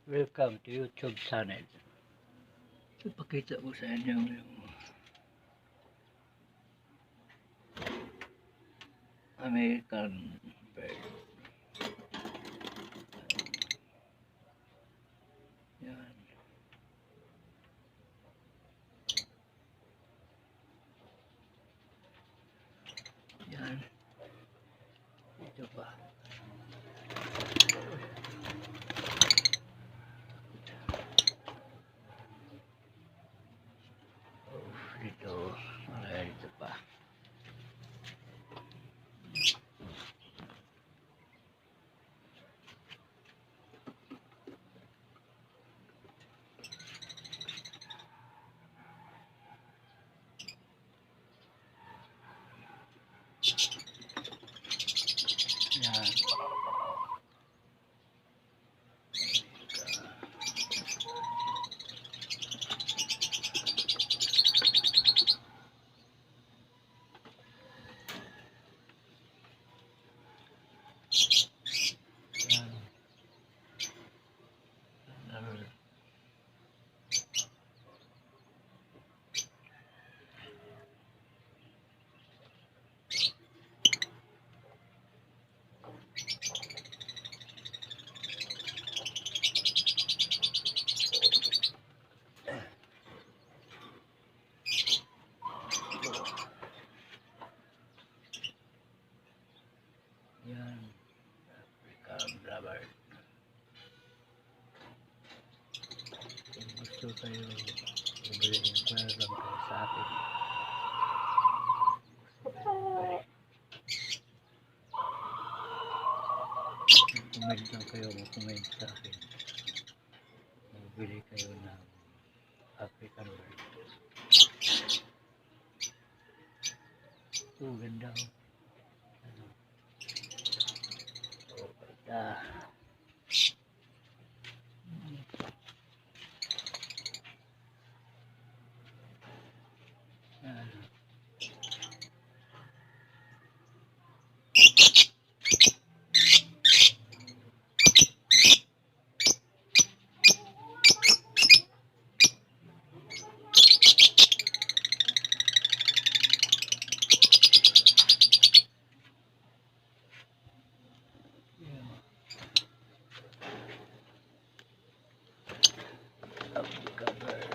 Welcome to YouTube channel. Ipakita ko sa inyo yung American bird. Yan. Yan. Ito pa. Dito. Dito pa. Yan. Yan. African rubber. Kung gusto kayo bumili ng pera lang kayo sa akin. Comment lang kayo, mag-comment sa akin. Bumili kayo ng African bird. Ito, ganda ko. Oh, ganda. Yan. African bird.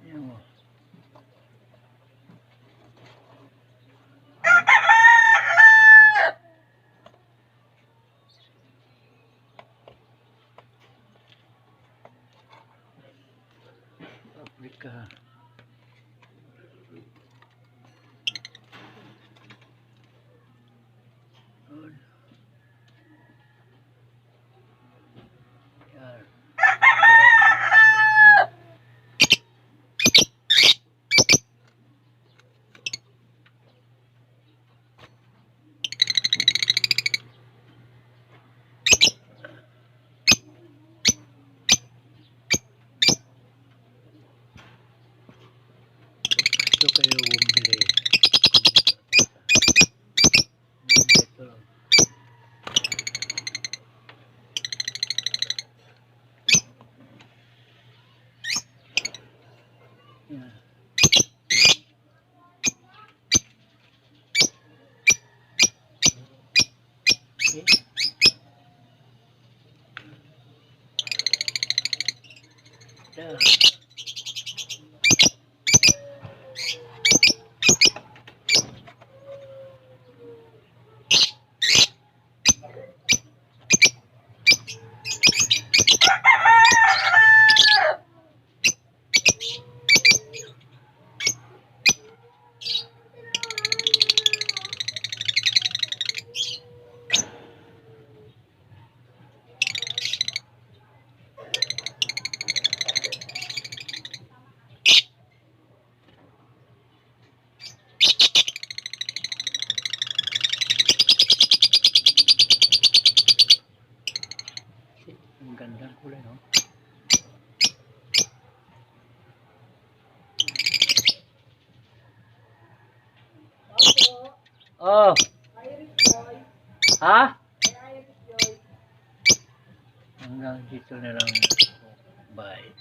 Yan mo. Africa. Good. Yan. Gusto kayo bumili. Ito. Yan. Okay. Yan. Kulay, no? Oh. Ha? Hanggang dito na lang. Bye.